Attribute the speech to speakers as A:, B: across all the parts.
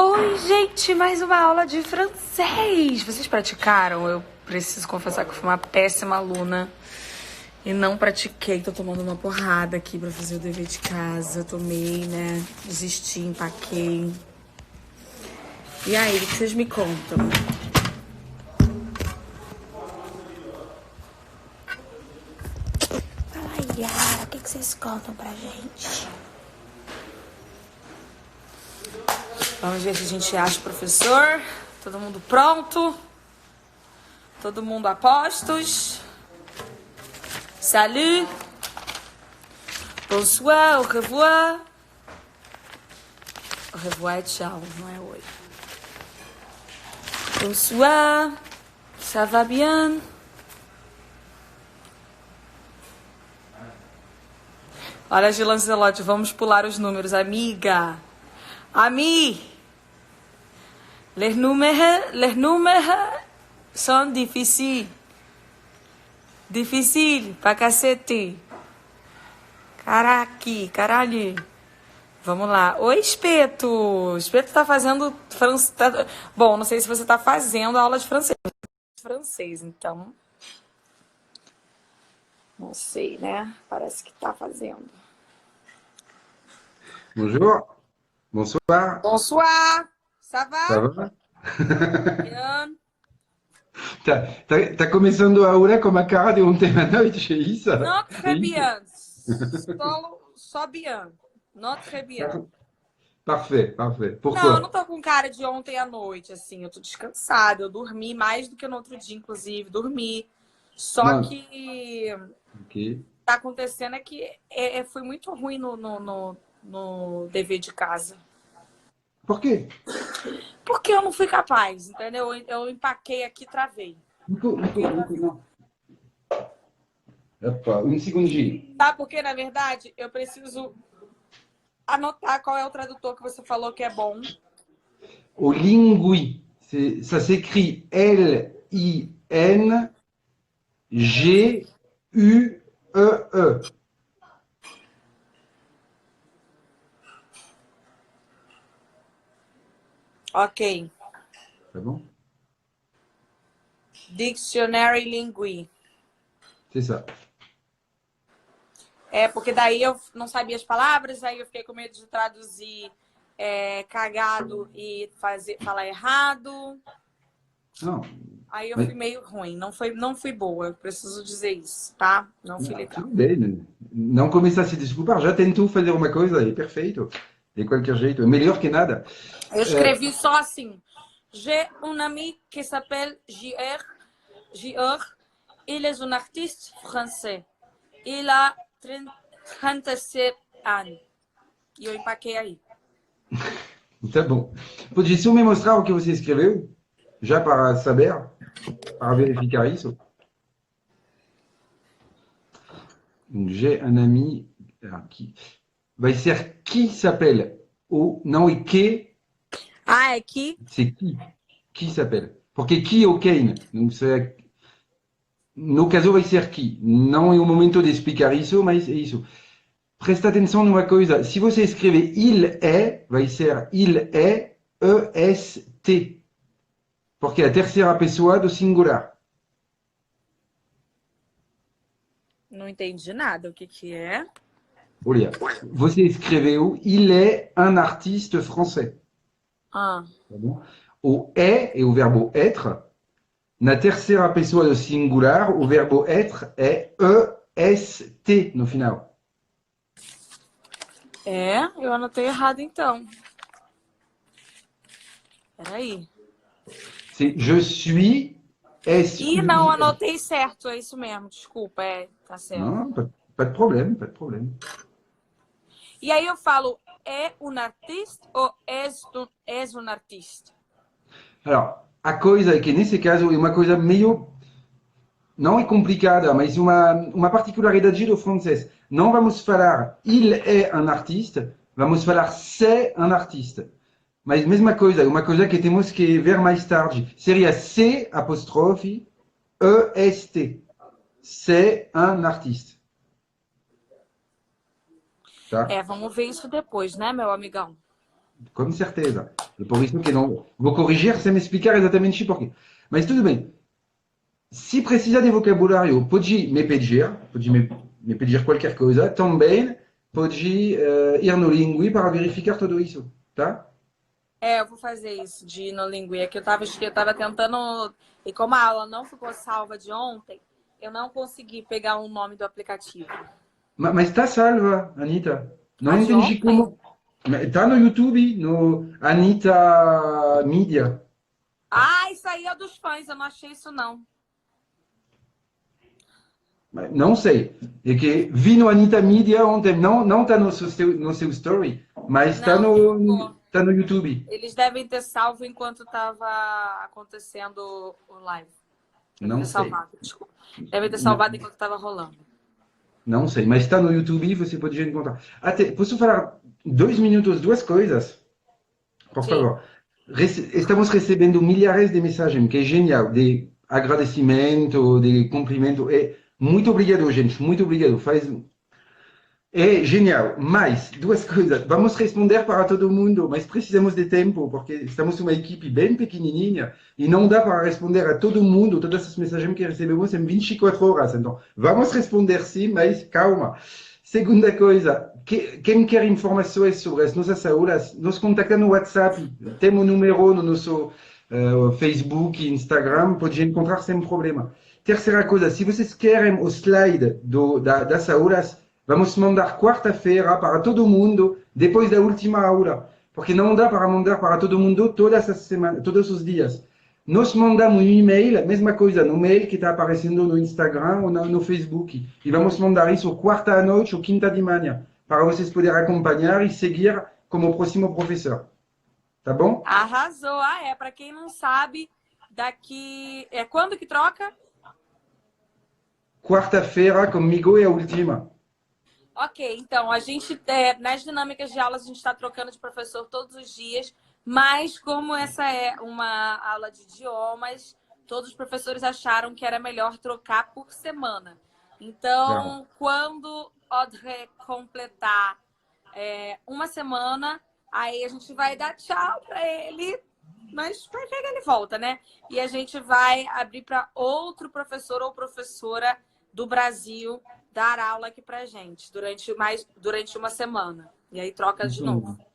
A: Oi, gente, mais uma aula de francês. Vocês praticaram? Eu preciso confessar que eu fui uma péssima aluna e não pratiquei. Tô tomando uma porrada aqui pra fazer o dever de casa. Tomei, né? Desisti, empaquei. E aí, o que vocês me contam? Fala aí, Yara, o que vocês contam pra gente? Vamos ver se a gente acha o professor. Todo mundo pronto? Todo mundo a postos? Salut! Bonsoir, au revoir. Au revoir é tchau, não é oi. Bonsoir, ça va bien? Olha, Gil Lancelotti, vamos pular os números, amiga. Ami, les números são difíceis. Difícil pra cacete. Caraca, caralho. Vamos lá. Oi, Espeto. Espeto tá fazendo... Bom, não sei se você tá fazendo aula de francês, então... Não sei, né? Parece que tá fazendo.
B: Bonjour, bonsoir,
A: Bonsoir. Ça
B: ça
A: va?
B: va?
A: Bien.
B: Tá começando a aula com uma cara de ontem à noite, é isso?
A: Not
B: É
A: très
B: isso?
A: bien. Só bien. Not très bien.
B: Parfait, parfait.
A: Não, eu não
B: Pourquoi?
A: tô com cara de ontem à noite, assim. Eu tô descansada. Eu dormi mais do que no outro dia, inclusive. Dormi. Só
B: Não,
A: que
B: ok.
A: tá acontecendo é que foi muito ruim no dever de casa.
B: Por quê?
A: Porque eu não fui capaz, entendeu? Eu empaquei aqui e travei.
B: Nico, não. Opa, um segundinho.
A: Sabe por quê? Na verdade, eu preciso anotar qual é o tradutor que você falou que é bom.
B: O lingui, ça s'écrit L-I-N-G-U-E-E.
A: Ok.
B: Tá bom?
A: Dictionary Lingui.
B: C'est ça.
A: Porque daí eu não sabia as palavras, aí eu fiquei com medo de traduzir cagado e falar errado.
B: Não,
A: Aí eu
B: mas
A: fui meio ruim, não fui boa, eu preciso dizer isso, tá? Não fui legal.
B: tudo bem. Não começa a se desculpar. Já tentou fazer uma coisa e perfeito. De qualquer jeito. Melhor que nada.
A: Eu escrevi só assim. J'ai un ami qui s'appelle JR. Il est un artiste français. Il a 37 anos. E eu empaquei aí.
B: Tá bom. Pode só me mostrar o que você escreveu? Já para saber? Para verificar isso? Donc, j'ai un ami qui vai ser qui s'appelle. Ou não é que,
A: Ah, é que
B: c'est qui. Qui s'appelle. Porque qui é o quem. Donc, no caso vai ser qui. Não é o momento de explicar isso, mas é isso. Presta atenção numa coisa. Se você escrever il é, vai ser il é EST. Porque é a terceira pessoa do singular.
A: não entendi nada. O que é?
B: Olha, você escreveu il est un artiste français.
A: Ah,
B: Tá bom? O é o verbo être. Na terceira pessoa do singular, o verbo être é EST no final.
A: eu anotei errado então. Peraí.
B: C'est je suis
A: Ih, não,
B: SUI.
A: anotei certo, é isso mesmo, desculpa, tá certo.
B: Não, pas de problème, pas de problème.
A: E aí eu falo, é um artista ou és um artista?
B: Alors, a coisa é que nesse caso é uma coisa meio, não é complicada, mas uma particularidade do francês. Não vamos falar il est un artiste, vamos falar c'est un artiste. Mas mesma coisa, uma coisa que temos que ver mais tarde. Seria C apóstrofe EST. C'est un artiste. Tá?
A: Vamos ver isso depois, né, meu amigão?
B: com certeza. E por isso que não vou corrigir sem me explicar exatamente porquê. Mas tudo bem. Se precisar de vocabulário, pode me pedir qualquer coisa. Também pode ir no Lingui para verificar tudo isso, tá?
A: É, eu vou fazer isso de Nolinguê, que eu tava tentando. E como a aula não ficou salva de ontem, eu não consegui pegar o nome do aplicativo.
B: Mas está salva, Anitta.
A: A
B: Não
A: de
B: entendi
A: ontem?
B: como. Está no YouTube, no Anitta Media.
A: Ah, isso aí é dos fãs, eu não achei isso não.
B: Não sei. É que vi no Anitta Media ontem. Não está no seu story, mas está
A: Não, não
B: no,
A: ficou.
B: tá no YouTube.
A: Eles devem ter salvo enquanto estava acontecendo o live. Devem
B: Não
A: ter
B: sei.
A: salvado, desculpa. Devem ter
B: Não,
A: salvado enquanto estava rolando.
B: não sei. Mas está no YouTube, você pode encontrar. Até, posso falar 2 minutos, duas coisas? Por
A: Sim.
B: favor. Estamos recebendo milhares de mensagens, que é genial, de agradecimento, de cumprimento. Muito obrigado, gente, muito obrigado. É genial. Mais duas coisas. Vamos responder para todo mundo, mas precisamos de tempo, porque estamos uma equipe bem pequenininha e não dá para responder a todo mundo, todas as mensagens que recebemos em 24 horas. Então, vamos responder sim, mas calma. Segunda coisa, quem quer informações sobre as nossas aulas, nos contacta no WhatsApp. Temos o número no nosso Facebook e Instagram, pode encontrar sem problema. Terceira coisa, se vocês querem o slide das aulas, vamos mandar quarta-feira para todo mundo, depois da última aula, porque não dá para mandar para todo mundo todas as semanas, todos os dias. Nós mandamos um e-mail, mesma coisa, no mail que está aparecendo no Instagram ou no Facebook. E vamos mandar isso quarta à noite ou quinta de manhã, para vocês poderem acompanhar e seguir como próximo professor. Tá bom?
A: Arrasou. Ah, é. Para quem não sabe, daqui. É quando que troca?
B: Quarta-feira comigo é a última.
A: Ok, então a gente, nas dinâmicas de aulas, a gente está trocando de professor todos os dias, mas como essa é uma aula de idiomas, todos os professores acharam que era melhor trocar por semana.
B: Claro.
A: Então, quando Audrey completar uma semana, aí a gente vai dar tchau para ele, mas vai que ele volta, né? E a gente vai abrir para outro professor ou professora do Brasil dar aula aqui pra gente durante uma semana. E aí troca de
B: Isso
A: novo.
B: mesmo.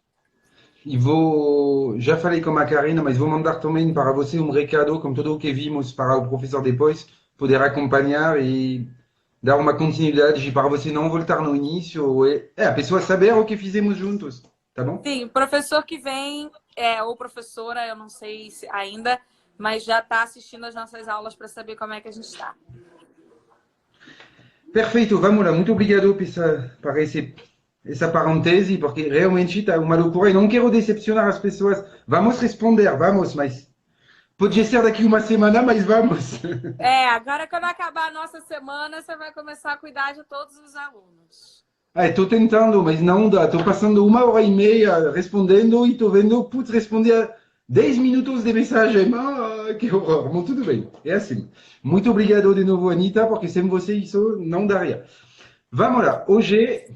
B: E vou, já falei com a Karina, mas vou mandar também para você um recado, com tudo o que vimos para o professor depois, poder acompanhar e dar uma continuidade para você não voltar no início. A pessoa saber o que fizemos juntos, tá bom?
A: Sim, professor que vem, ou professora, eu não sei ainda, mas já está assistindo as nossas aulas para saber como é que a gente está.
B: Perfeito, vamos lá. Muito obrigado por essa parêntese, porque realmente está uma loucura e não quero decepcionar as pessoas. Vamos responder, vamos, mas pode ser daqui uma semana, mas vamos.
A: Agora quando acabar a nossa semana, você vai começar a cuidar de todos os alunos.
B: Estou tentando, mas não dá. Estou passando 1 hora e meia respondendo e estou vendo, putz, responder 10 minutos de mensagem. Ah, que horror. Bom, tudo bem. É assim. Muito obrigado de novo, Anitta, porque sem você isso não daria. Vamos lá. Hoje,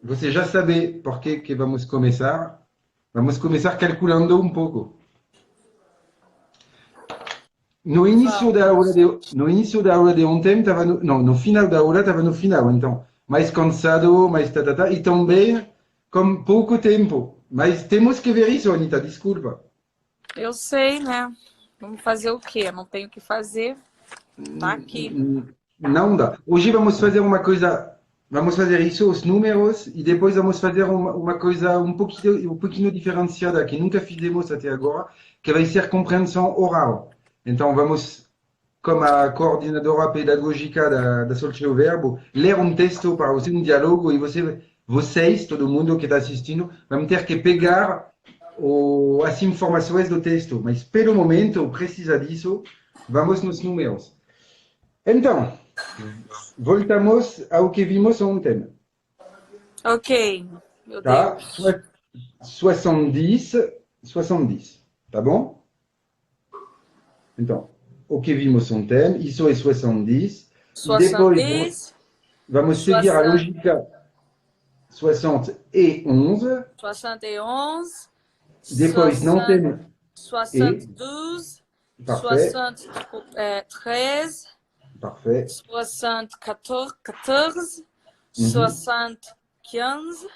B: você já sabe por que vamos começar. Vamos começar calculando um pouco. No início da aula de ontem, estava no final da aula, estava no final, então, mais cansado, mais tatata, e também com pouco tempo. Mas temos que ver isso, Anitta, desculpa.
A: Eu sei, né? Vamos fazer o quê? Não tenho o que fazer. Tá aqui.
B: Não dá. Hoje vamos fazer uma coisa, vamos fazer isso, os números, e depois vamos fazer uma coisa um pouquinho diferenciada, que nunca fizemos até agora, que vai ser compreensão oral. Então, vamos como a coordenadora pedagógica da Solteu Verbo, ler um texto para você, um diálogo, e vocês, todo mundo que está assistindo, vão ter que pegar as informações do texto. Mas, pelo momento, precisa disso. Vamos nos números. Então, voltamos ao que vimos ontem.
A: Ok, meu
B: Tá?
A: Deus.
B: 70, 70. Tá bom? Então, o que vimos ontem, isso é 70. E depois
A: Soixante-dix,
B: vamos seguir a
A: soixante,
B: lógica. 71.
A: 71,
B: Depois não tem E.
A: 72,
B: Parfait,
A: 73,
B: parfait.
A: 74,
B: Mhm.
A: 75,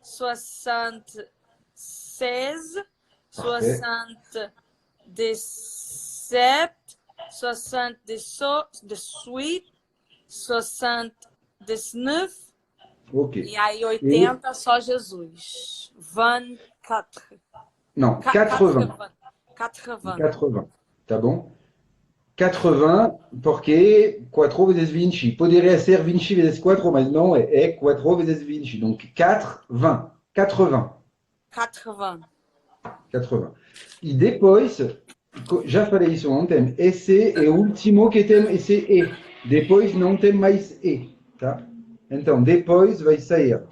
A: 76,
B: Parfait,
A: 77, 78, 79,
B: ok.
A: e aí
B: Et
A: 80 só Jesus. 24.
B: non, 80.
A: 80. 80.
B: 80. Tá bom? 80, porque 4 vezes 20. Poderia ser 20 vezes 4, mas não é. É 4 vezes 20. Donc 4, 20. 80.
A: 80.
B: 80. E depois, já falei isso ontem, esse é o último que tem esse E. Depois não tem mais E. Tá? Então, depois vai sair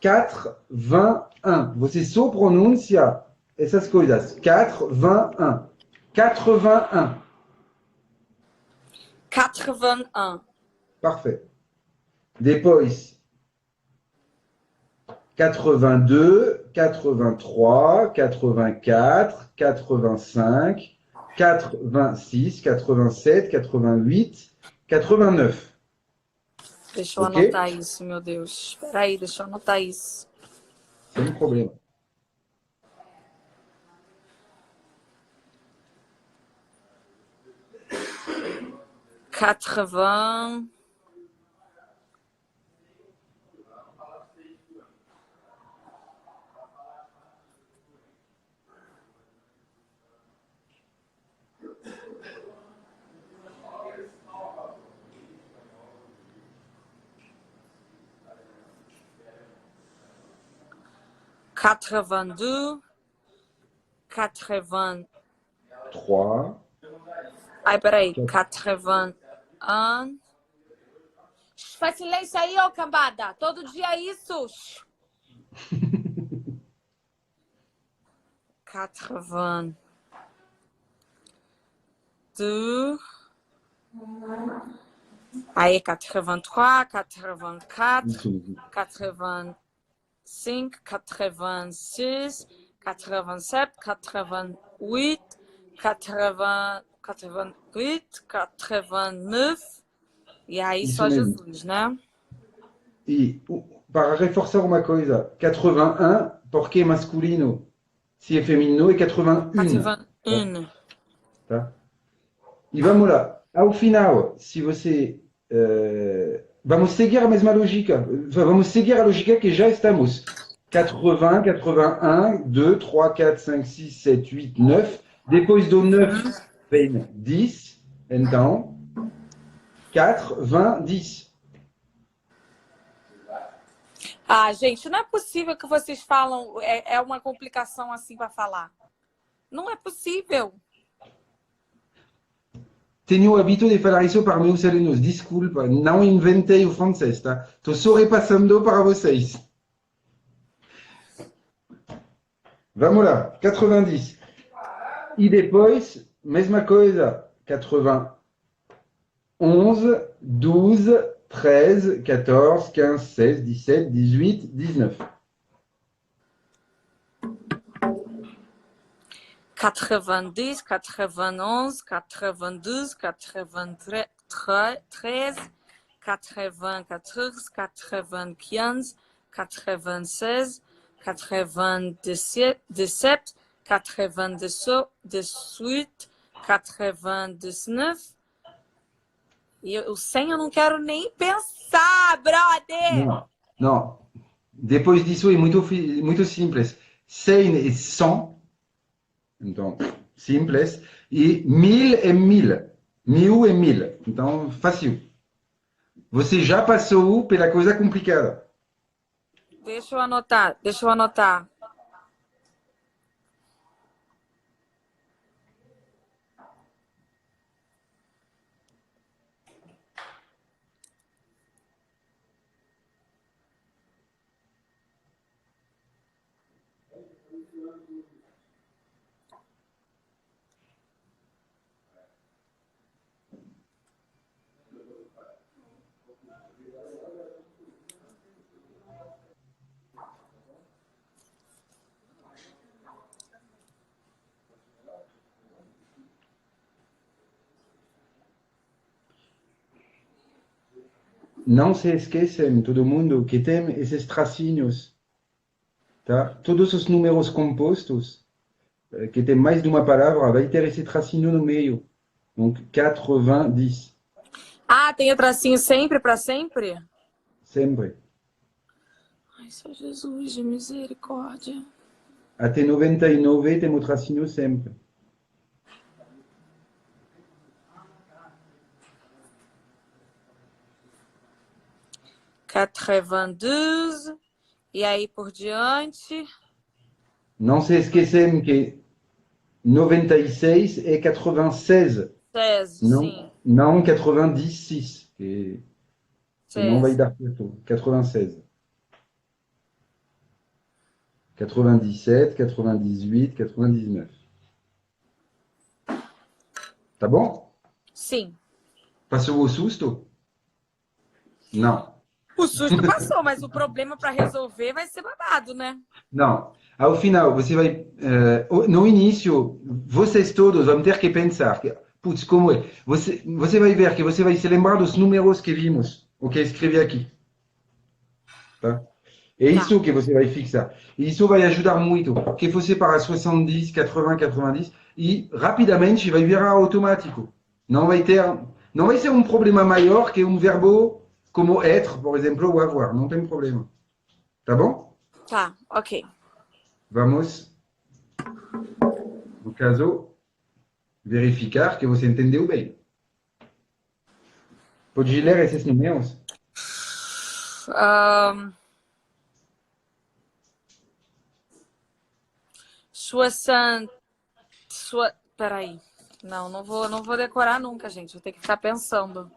B: 4, 21. Você só pronuncia essas coisas. 4, 21. 81.
A: 81.
B: Parfait. Depois, 82, 83, 84, 85, 86, 87, 88, 89.
A: Deixa eu
B: Ok?
A: anotar isso, meu Deus. Espera aí, deixa eu anotar isso.
B: Sem problema.
A: Quatre-vingts. Quatre-vingt-deux. 80.
B: 3,
A: Ai, peraí.
B: 4.
A: 81. Faz silêncio aí, ô cambada. Todo dia é isso. 82. Aí, 83, 84,
B: Isso mesmo.
A: 85, 86, 87, 88, 80, 88, 89. E aí
B: Isso
A: só
B: mesmo.
A: Jesus, né?
B: E para reforçar uma coisa, 81, porque é masculino. Se é feminino, é 81. Tá?
A: 81.
B: Tá? E vamos lá. Ao final, se você. Vamos seguir a mesma lógica. Vamos seguir a lógica que já estamos. 80, 81, 2, 3, 4, 5, 6, 7, 8, 9. Depois do 9 vem 10. Então, 4, 20, 10.
A: Ah, gente, não é possível que vocês falam. É uma complicação assim para falar. Não é possível.
B: Tenho o hábito de falar isso para meus alunos. Desculpa, não inventei o francês, tá? Estou só repassando para vocês. Vamos lá, 90. E depois, mesma coisa, 80. 11, 12, 13, 14, 15, 16, 17, 18, 19.
A: 90, 91, 92, 93, 94, 95, 96, 97, 98, 99. E o 100 eu não quero nem pensar, brother!
B: Não, não. Depois disso é muito simples. 100 é 100, então simples. E 1000 é 1000. 1000 é 1000. Então, fácil. Você já passou pela coisa complicada.
A: Deixa eu anotar, deixa eu anotar.
B: não se esqueçam, todo mundo, que tem esses tracinhos, tá? Todos os números compostos, que tem mais de uma palavra, vai ter esse tracinho no meio. Donc, 90.
A: Ah, tem o tracinho sempre para sempre?
B: Sempre.
A: Ai, Senhor Jesus, de misericórdia.
B: Até 99 tem o tracinho sempre.
A: Quatre-vingt-douze. E aí por diante.
B: Não se esqueçam que 96 é 96.
A: 16,
B: Não,
A: sim.
B: não 96, que não vai
A: 16.
B: dar certo. 96. 97, 98, 99. Tá bom?
A: Sim.
B: Passou o susto? Não.
A: O susto passou, mas o problema para resolver vai ser babado, né?
B: Não. Ao final, você vai. No início, vocês todos vão ter que pensar: putz, como é? Você vai ver que você vai se lembrar dos números que vimos, o que escrevi aqui. Tá? É
A: Tá.
B: isso que você vai fixar. E isso vai ajudar muito. Que você para 70, 80, 90 e rapidamente vai virar automático. Não vai ser um problema maior que um verbo como être, por exemplo, ou avoir. Não tem problema. Tá bom?
A: Tá, ok.
B: Vamos, no caso, verificar que você entendeu bem. Pode ler esses números?
A: Peraí. Não vou decorar nunca, gente. Vou ter que ficar pensando.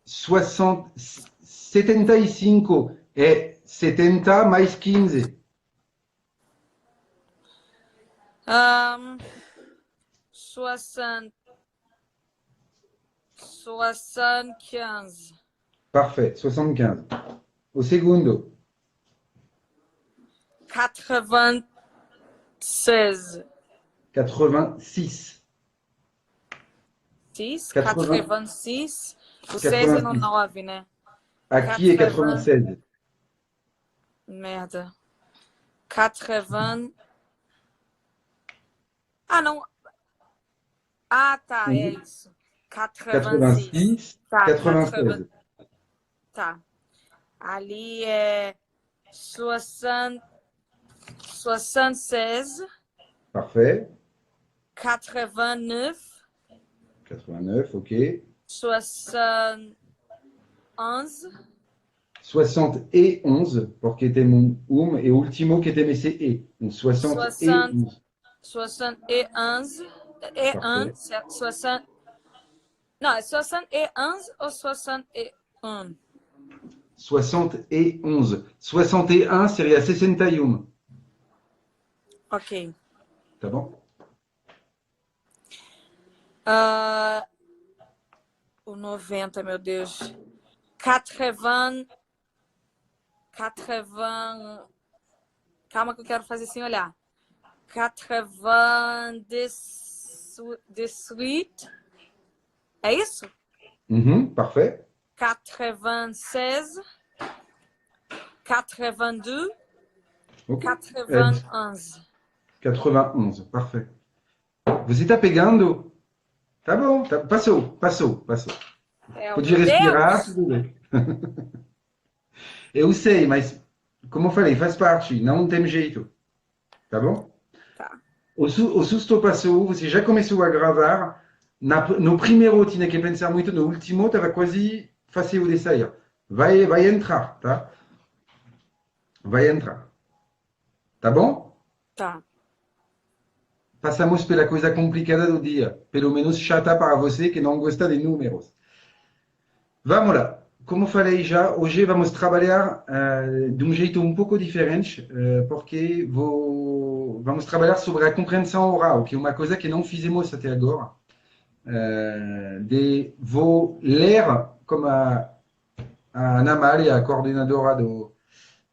B: 75 é 70 mais 15.
A: Soixante-quinze.
B: Parfait, 75. O segundo,
A: Quatre-vingt-seize.
B: 86.
A: 86. O 6 é no
B: 86.
A: 9, né?
B: Aqui é 96.
A: Merda. 80. Ah, não. Ah, tá. É isso. 86.
B: 86,
A: Tá,
B: 96.
A: Tá. Ali é 76.
B: Parfait.
A: 89.
B: 89, ok.
A: 71.
B: 71, porque tem e o último que tem esse e. Donc 71.
A: 71. E 1.
B: Parfait.
A: Não, é 71 ou 61?
B: 71. 61 seria 61.
A: Ok.
B: Tá bom?
A: O 90, meu Deus. 80. Calma que eu quero fazer sem olhar. 98. É isso?
B: Parfait.
A: 96. 82.
B: Ok.
A: 91.
B: 91, parfait. Você está pegando? Tá bom, passou. Pode
A: Meu
B: respirar,
A: Deus!
B: tudo bem. Eu sei, mas, como eu falei, faz parte, não tem jeito. Tá bom?
A: Tá.
B: O susto passou, você já começou a gravar. No primeiro tinha que pensar muito, no último estava quase fácil de sair. Vai entrar, tá? Vai entrar. Tá bom?
A: Tá.
B: Passamos pela coisa complicada do dia, pelo menos chata para você que não gosta de números. Vamos lá. Como falei já, hoje vamos trabalhar de um jeito um pouco diferente, porque vamos trabalhar sobre a compreensão oral, que é uma coisa que não fizemos até agora. Vou ler, como a Ana Amália, a coordenadora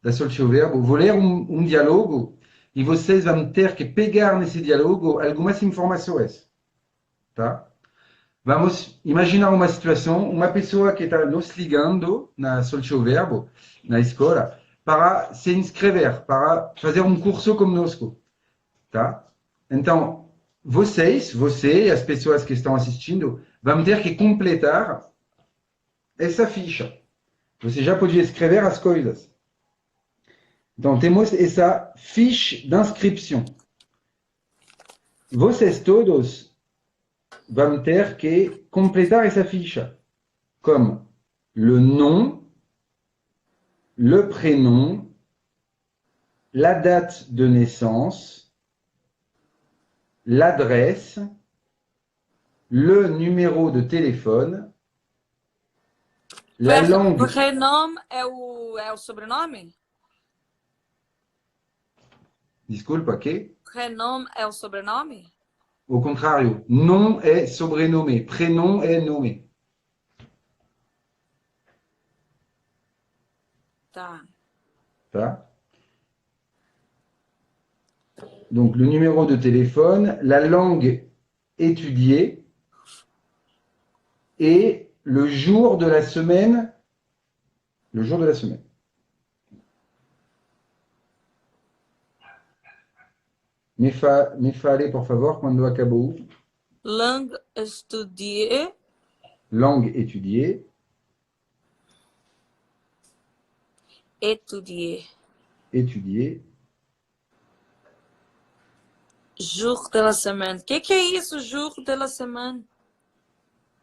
B: da Soltio Verbo, vou ler um diálogo e vocês vão ter que pegar nesse diálogo algumas informações, tá? Vamos imaginar uma situação, uma pessoa que está nos ligando na Soltio Verbo, na escola, para se inscrever, para fazer um curso conosco, tá? Então, você e as pessoas que estão assistindo, vão ter que completar essa ficha. Você já podia escrever as coisas. Então, temos essa fiche d'inscription. Vocês todos vão ter que completar essa ficha, comme le nom, le prénom, la date de naissance, l'adresse, le numéro de téléphone, la langue.
A: Prénom é o sobrenome?
B: Desculpa, que?
A: Prénom é o sobrenome?
B: Au contrário, nom é sobrenome, prénom é nome.
A: Tá.
B: Tá? Donc, le numéro de téléphone, la langue étudiée et le jour de la semaine. Le jour de la semaine. Me fale, por favor, quando acabou.
A: Langue étudiée.
B: Langue étudiée.
A: Étudier.
B: Étudiée.
A: Jour de la semaine. Que é isso, jour de la semaine?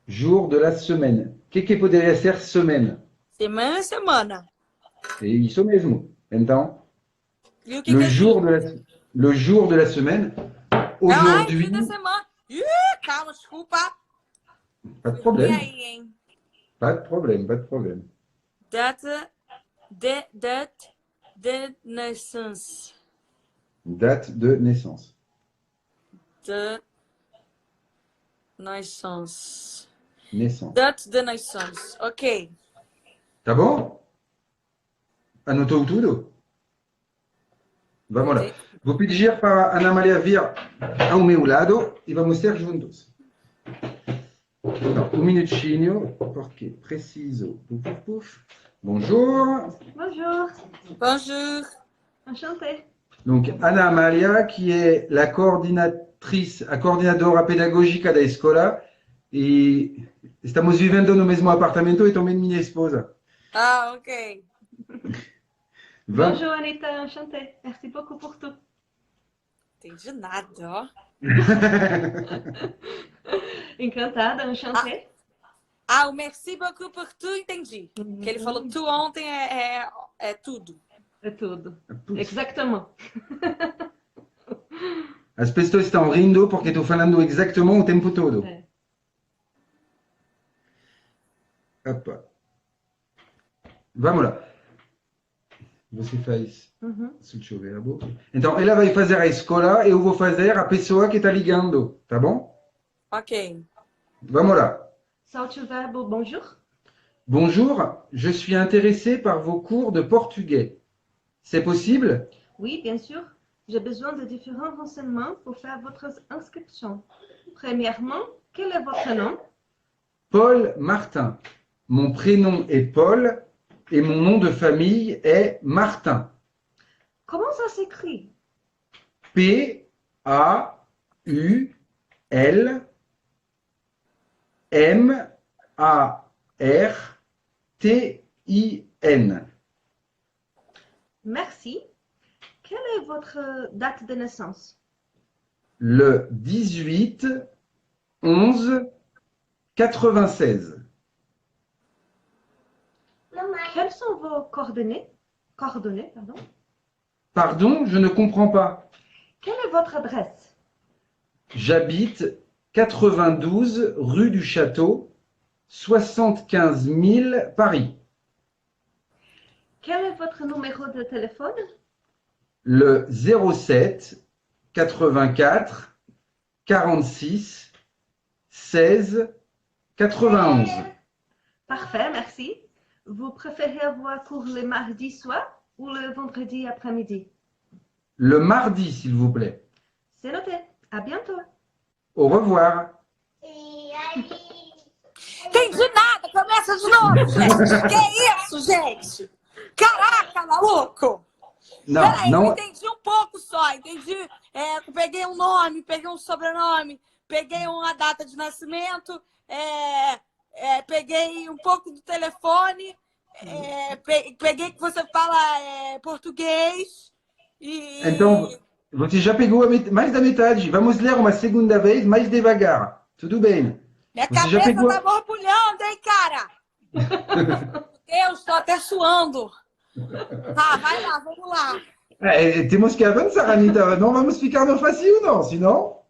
B: Jour de la semaine. Que poderia ser semaine?
A: Semana é semana.
B: É isso mesmo. Então,
A: E o que
B: le
A: é
B: jour de la semaine. Aujourd'hui.
A: Ai, dia da semana. Ih, calma, desculpa.
B: Pas de
A: E
B: problème.
A: aí, hein?
B: Pas de problème, pas de problème.
A: Date de naissance.
B: Date de naissance.
A: De naissance.
B: Naissance.
A: Date de naissance. Ok.
B: Tá bom? Anotou tudo? Vamos lá. Vou pedir para a Ana Maria vir ao meu lado e vamos ser juntos. Então, um minutinho, porque preciso. Puf, puf, puf. Bonjour.
C: Bonjour,
A: Bonjour.
C: enchantée.
B: Donc, Ana Amalia, qui est la coordenatrice, a coordenadora pedagógica da escola, e estamos vivendo no mesmo apartamento e também minha esposa.
A: Ah, ok.
C: Bonjour Anita, enchantée. Merci beaucoup pour tout.
A: Entendi nada, ó.
C: Encantada, enchantée.
A: Ah, o merci beaucoup por tu, entendi. Que ele falou tu ontem é tudo.
C: É tudo. Exactement.
B: As pessoas estão rindo porque estou falando exatamente o tempo todo.
C: É.
B: Opa. Vamos lá. Você faz Soltio Verbo. Então, ela vai fazer a escola e eu vou fazer a pessoa que está ligando, tá bom?
A: Ok.
B: Vamos lá.
C: Soltio Verbo bonjour.
B: Bonjour, je suis intéressé par vos cours de portugais. C'est possible?
C: Oui, bien sûr. J'ai besoin de différents renseignements pour faire votre inscription. Premièrement, quel est votre nom?
B: Paul Martin. Mon prénom est Paul et mon nom de famille est Martin.
C: Comment ça s'écrit?
B: P-A-U-L-M-A-R-T-I-N.
C: Merci. Quelle est votre date de naissance?
B: Le 18-11-96.
C: Quelles sont vos coordonnées? Coordonnées, pardon.
B: Pardon, je ne comprends pas.
C: Quelle est votre adresse?
B: J'habite 92 rue du Château, 75 000 Paris.
C: Quel est votre numéro de téléphone?
B: Le 07 84 46 16 91.
C: Parfait, merci. Vous préférez avoir cours le mardi soir ou le vendredi après-midi?
B: Le mardi, s'il vous plaît.
C: C'est noté. À bientôt.
B: Au revoir.
A: começa de novo, gente. Que isso, gente? Caraca, maluco!
B: Não,
A: Peraí, eu
B: não,
A: entendi um pouco só. Entendi. Peguei um nome, peguei um sobrenome, peguei uma data de nascimento, peguei um pouco do telefone, peguei que você fala português e.
B: então, você já pegou mais da metade. Vamos ler uma segunda vez, mais devagar. Tudo bem.
A: Minha
B: Você já
A: cabeça
B: pegou...
A: tá borbulhando, hein, cara? Meu Deus, tô até suando. Tá, vai lá, vamos lá.
B: temos que avançar, Anitta. Não vamos ficar no fácil, não, senão...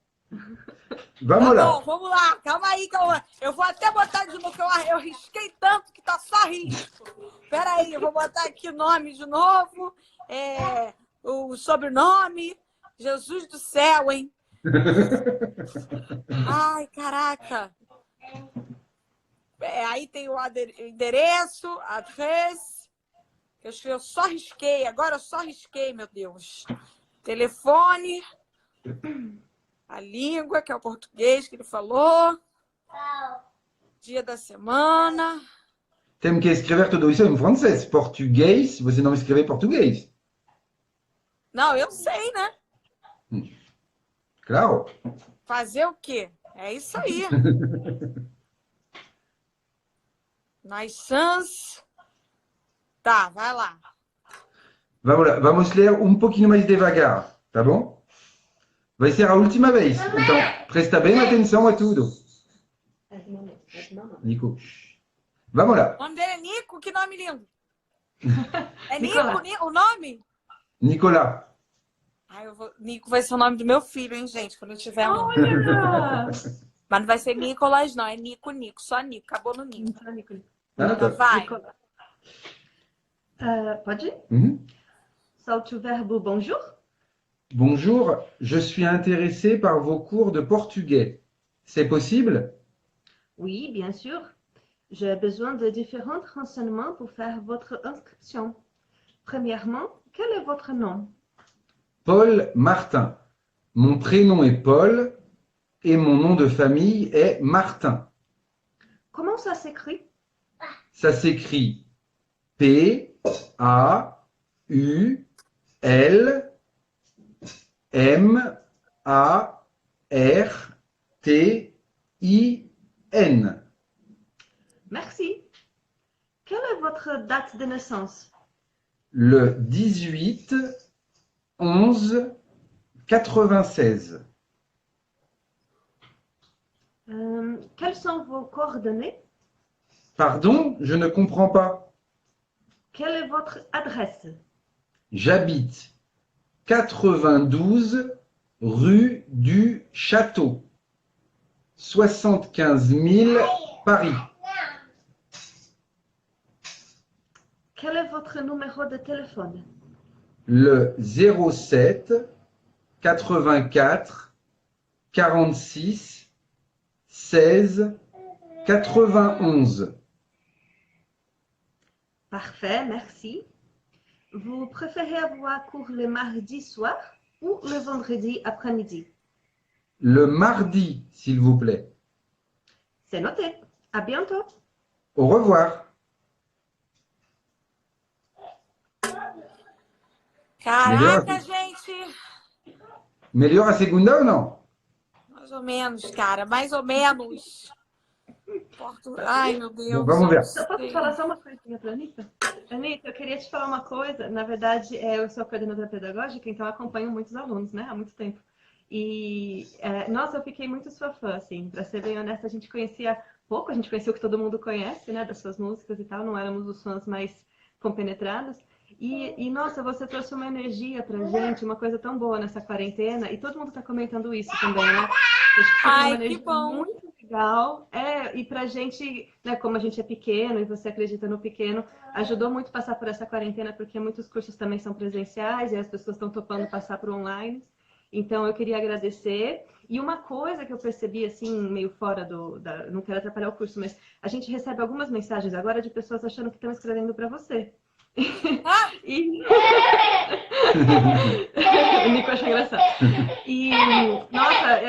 B: Vamos
A: Tá
B: lá.
A: bom, vamos lá. Calma aí, eu vou até botar de novo, que eu risquei tanto que tá só risco. Espera aí, eu vou botar aqui o nome de novo, o sobrenome. Jesus do céu, hein? Ai, caraca. Aí tem o endereço, adresse. Eu só risquei, agora eu só risquei, meu Deus. Telefone, a língua, que é o português que ele falou, dia da semana.
B: Temos que escrever tudo isso em francês. Português, você não escreve português.
A: Não, eu sei, né?
B: Claro.
A: Fazer o quê? É isso aí. Nascença. Tá, vai lá.
B: Vamos lá. Vamos ler um pouquinho mais devagar, tá bom? Vai ser a última vez. Então, presta bem atenção a tudo. Nico. Vamos lá.
A: O nome dele é Nico? Que nome lindo. É
C: Nicolas.
A: Nico o nome?
B: Nicolas.
A: Nico vai ser o nome do meu filho, hein, gente? Quando eu tiver um.
C: Olha!
A: Mas não vai ser Nicolas, não. É Nico. Só Nico. Acabou no Nico.
C: Então, Nicolas.
B: Ah, tá.
A: Vai.
C: Nicolas. Pode ir?
B: Mhm.
C: Solte o verbo bonjour.
B: Bonjour, je suis intéressé par vos cours de portugais. C'est possible?
C: Oui, bien sûr. J'ai besoin de différents renseignements pour faire votre inscription. Premièrement, quel est votre nom?
B: Paul Martin. Mon prénom est Paul et mon nom de famille est Martin.
C: Comment ça s'écrit?
B: Ça s'écrit P-A-U-L-M-A-R-T-I-N.
C: Merci. Quelle est votre date de naissance?
B: Le 18-11-96.
C: Quelles sont vos coordonnées?
B: Pardon, je ne comprends pas.
C: Quelle est votre adresse?
B: J'habite 92 rue du Château, 75 000 Paris.
C: Quel est votre numéro de téléphone?
B: Le 07 84 46 16 91.
C: Parfait, merci. Vous préférez avoir cours le mardi soir ou le vendredi après-midi?
B: Le mardi, s'il vous plaît.
C: C'est noté. À bientôt.
B: Au revoir.
A: Caraca, gente.
B: Melhor a segunda ou não?
A: Mais ou menos, cara. Mais ou menos. Ai, meu Deus.
B: Vamos ver.
C: Eu posso falar só uma coisinha para a Anitta? Anitta, eu queria te falar uma coisa. Na verdade, eu sou coordenadora pedagógica, então eu acompanho muitos alunos, né? Há muito tempo. E, nossa, eu fiquei muito sua fã, assim. Para ser bem honesta, a gente conhecia pouco. A gente conhecia o que todo mundo conhece, né? Das suas músicas e tal. Não éramos os fãs mais compenetrados. E, nossa, você trouxe uma energia pra gente, uma coisa tão boa nessa quarentena. E todo mundo tá comentando isso também, né? Acho que
A: Ai,
C: uma energia
A: que bom.
C: muito legal. E pra gente, né, como a gente é pequeno e você acredita no pequeno, ajudou muito passar por essa quarentena, porque muitos cursos também são presenciais e as pessoas estão topando passar por online. Então, eu queria agradecer. E uma coisa que eu percebi, assim, meio fora não quero atrapalhar o curso, mas a gente recebe algumas mensagens agora de pessoas achando que estão escrevendo para você. E... o Nico acha engraçado. E, nossa...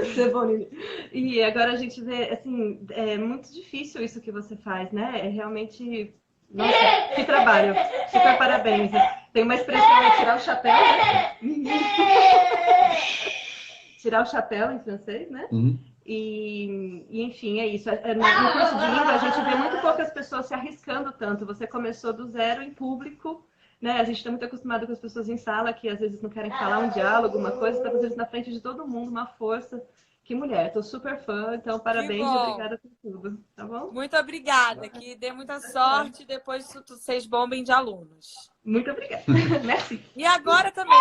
C: Isso é bom, Nini. E agora a gente vê, assim, é muito difícil isso que você faz, né? É realmente... Nossa, que trabalho. Super parabéns. Tem uma expressão, é tirar o chapéu, né? Tirar o chapéu em francês, né?
B: Mhm.
C: Enfim, é isso. No curso de língua, a gente vê muito poucas pessoas se arriscando tanto. Você começou do zero em público, né? A gente está muito acostumado com as pessoas em sala que às vezes não querem falar um diálogo, uma coisa, está fazendo isso na frente de todo mundo, uma força. Que mulher, tô super fã, então parabéns e obrigada por tudo, tá bom?
A: Muito obrigada, que dê muita sorte depois disso tudo vocês bombem de alunos.
C: Muito obrigada. Merci.
A: E agora também.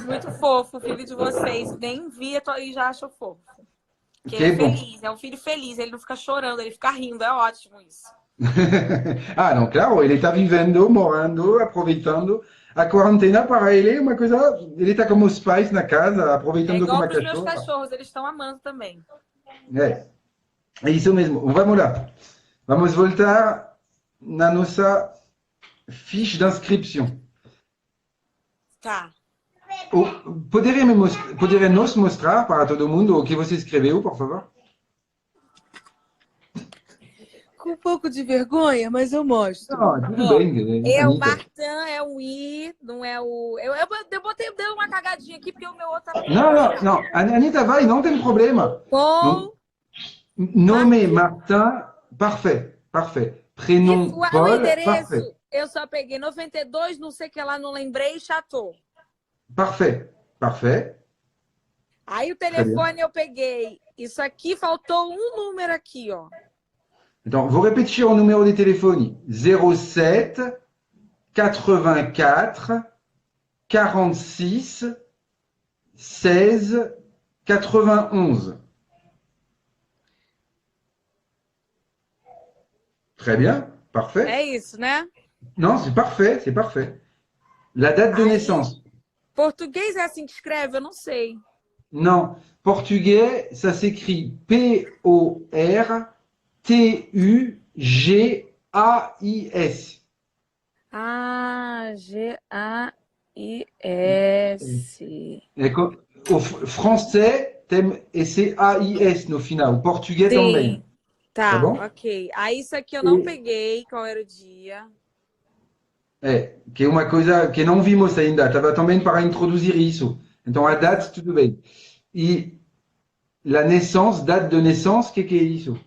A: Muito fofo, o filho de vocês. Nem vi e já achou fofo. Porque ele é feliz, é um filho feliz, ele não fica chorando, ele fica rindo, é ótimo isso.
B: Ah, não, claro, ele está vivendo, morando, aproveitando. A quarentena para ele é uma coisa. Ele está como os pais na casa, aproveitando como a
A: igual para os meus
B: cachorra.
A: cachorros, eles estão amando também.
B: É isso mesmo. Vamos lá. Vamos voltar na nossa fiche de inscrição.
A: Tá.
B: Poderia nos mostrar para todo mundo o que você escreveu, por favor?
A: Com um pouco de vergonha, mas eu mostro.
B: Não, tudo bem.
A: É o
B: Anitta.
A: Martin, é o I, não é o... Eu botei, deu uma cagadinha aqui, porque o meu outro...
B: Não. Anitta, vai, não tem problema.
A: Com...
B: Nome Martin, parfait. Prénom
A: Isso, o
B: Paul,
A: endereço,
B: parfait.
A: eu só peguei 92, não sei o que lá, não lembrei, chateau.
B: Parfait.
A: Aí o telefone eu peguei. Isso aqui, faltou um número aqui, ó.
B: Então, vou repetir o número de telefone. 07 84 46 16 91. Très bien, parfait.
A: É isso, né?
B: Non, c'est parfait. La date de naissance.
A: Português é assim que escreve? Eu não sei.
B: Non, portugais, ça s'écrit P-O-R-T-U-G-A-I-S.
A: Ah, G-A-I-S.
B: O français, et c'est A-I-S no final. O português também.
A: Tá,
B: Tá bom?
A: ok. Aí isso aqui eu não peguei, qual era o dia?
B: Que é uma coisa que não vimos ainda. Estava também para introduzir isso. Então, a date, tudo bem. E la naissance, date de naissance, que é isso?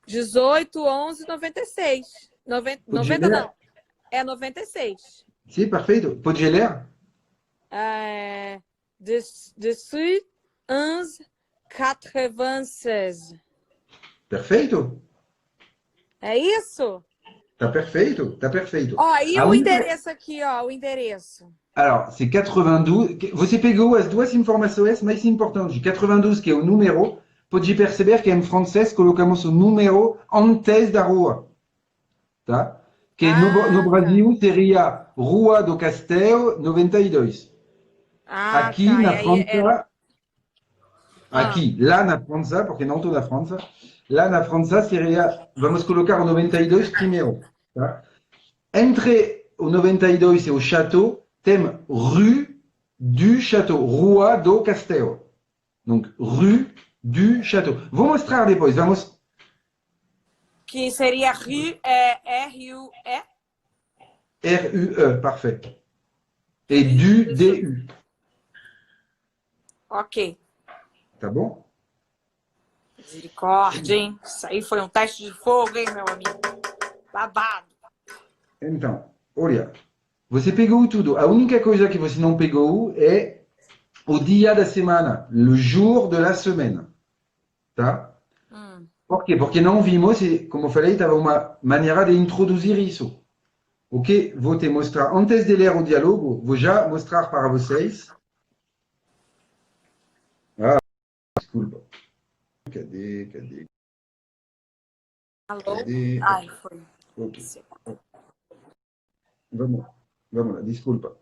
A: 18/11/96. 90 não. É 96.
B: Sim, perfeito. Pode ler?
A: 18/11/96.
B: Perfeito.
A: É isso?
B: Tá perfeito.
A: Ó, e o endereço aqui, ó, o endereço.
B: Alors, c'est 92. Você pegou as duas informações mais importantes. 92, que é o número, pode perceber que em francês colocamos o número antes da rua. Tá? Que no Brasil seria Rua do Castelo 92. Aqui na França, lá na França, porque não estou na França, lá na França seria, vamos colocar o 92 primeiro. Tá? Entre o 92 e o Château, tem Rue du Château, Rua do Castelo. Donc, Rue du Château. Vou mostrar depois, vamos.
A: Que seria Rue, R-U-E?
B: R-U-E, parfait. Et du, D-U.
A: Ok.
B: Tá bom?
A: Misericórdia, hein? Isso aí foi um teste de fogo, hein, meu amigo? Babado.
B: Então, olha, você pegou tudo. A única coisa que você não pegou é o dia da semana, le jour de la semaine. Tá? Por quê? Porque não vimos, e, como eu falei, estava uma maneira de introduzir isso. Ok? Vou te mostrar, antes de ler o diálogo, vou já mostrar para vocês. Ah, desculpa. Cadê?
A: Alô?
B: Cadê?
A: Ai, foi.
B: Ok. Vamos lá, desculpa.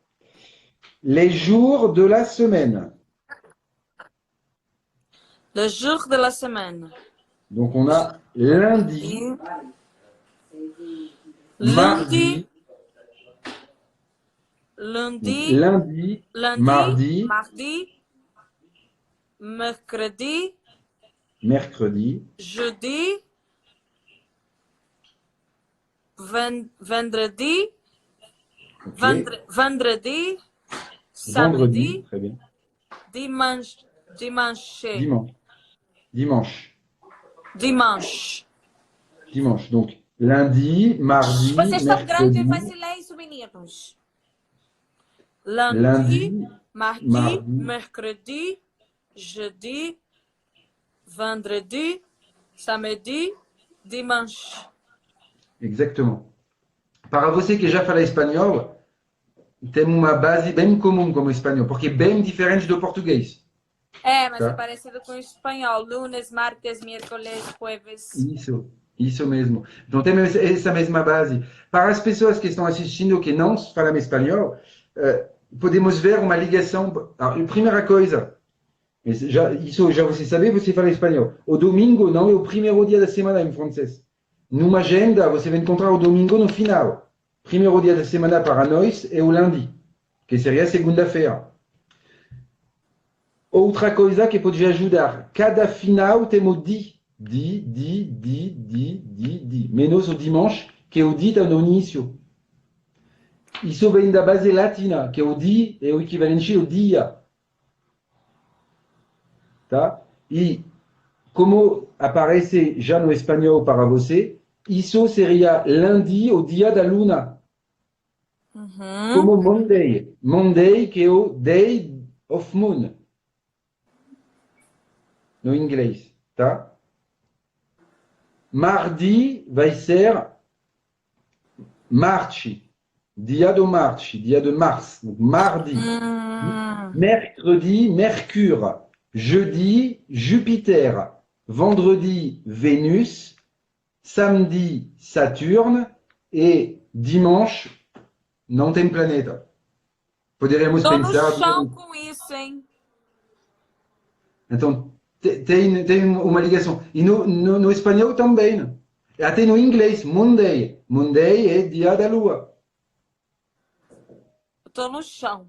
B: Les jours de la semaine.
A: Le jour de la semaine.
B: Donc, on a lundi, mardi,
A: lundi,
B: lundi, mardi,
A: mercredi,
B: mercredi,
A: jeudi, vendredi,
B: ok,
A: vendredi,
B: vendredi,
A: samedi,
B: très bien,
A: dimanche,
B: dimanche, dimanche,
A: dimanche.
B: dimanche. Donc, lundi, mardi,
A: Vocês estão grandes e
B: mercredi,
A: faz silêncio, meninos. Lundi,
B: lundi,
A: mardi,
B: mardi.
A: mercredi, jeudi, vendredi, samedi, dimanche.
B: Exatamente. Para você que já fala espanhol, tem uma base bem comum como espanhol, porque é bem diferente do português.
A: É, mas é
B: Tá?
A: parecido com o espanhol. Lunes, martes, miércoles, jueves.
B: Isso mesmo. Então tem essa mesma base. Para as pessoas que estão assistindo que não falam espanhol, podemos ver uma ligação. A primeira coisa, isso já você sabe, você fala espanhol. O domingo não é o primeiro dia da semana em francês. Numa agenda, você vai encontrar o domingo no final. Primeiro dia da semana para nós é o lundi, que seria segunda-feira. Outra coisa que pode ajudar, cada final tem o di. Menos o dimanche, que é o di está no início. Isso vem da base latina, que o di é o equivalente ao dia. Tá? E como aparece já no espanhol para você, isso seria lundi, o dia da luna. Como Monday. Monday, que é o day of moon. No inglês, tá? Mardi vai ser Marchi, dia do Marchi, dia de Mars. Donc, mardi. Mercredi, Mercure. Jeudi, Jupiter. Vendredi, Vénus. Samedi, Saturne. E dimanche, não tem planeta. Poderíamos
A: Tô no
B: pensar.
A: chão com isso, hein?
B: Então, tem uma ligação. E no espanhol também. Até no inglês, Monday. Monday é dia da lua.
A: Eu tô no chão.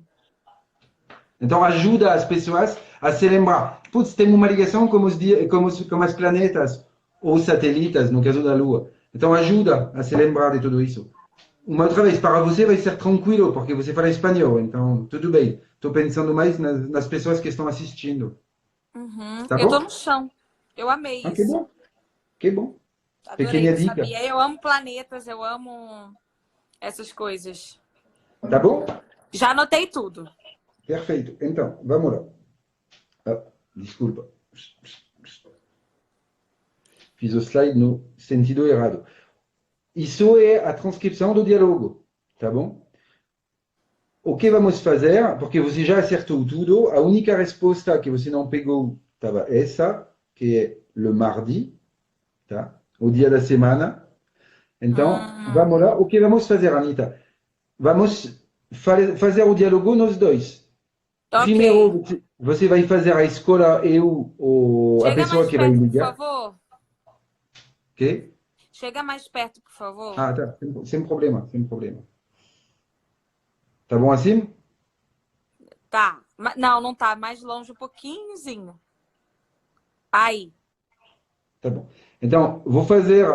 B: Então, ajuda as pessoas a se lembrar. Putz, tem uma ligação com com as planetas ou satélites, no caso da lua. Então, ajuda a se lembrar de tudo isso. Uma outra vez, para você vai ser tranquilo, porque você fala espanhol. Então, tudo bem. Estou pensando mais nas pessoas que estão assistindo. Tá
A: Eu tô
B: bom?
A: no chão. Eu amei
B: Ah, que
A: isso.
B: bom. Que bom.
A: Adorei,
B: Pequena
A: não
B: dica.
A: sabia. Eu amo planetas, eu amo essas coisas.
B: Tá bom?
A: Já anotei tudo.
B: Perfeito. Então, vamos lá. Ah, desculpa. Fiz o slide no sentido errado. Isso é a transcrição do diálogo. Tá bom? O que vamos fazer, porque você já acertou tudo, a única resposta que você não pegou estava essa, que é le mardi, tá? O dia da semana. Então, vamos lá. O que vamos fazer, Anitta? Vamos fazer o diálogo nós dois.
A: Ok.
B: Primeiro, você vai fazer a escola e a
A: Chega
B: pessoa
A: mais
B: que vai
A: perto, por
B: ligar.
A: favor.
B: Ok?
A: Chega mais perto, por favor.
B: Ah, tá. Sem problema, sem problema. Tá bom assim?
A: Tá. Não, não tá. Mais longe um pouquinhozinho. Aí.
B: Tá bom. Então, vou fazer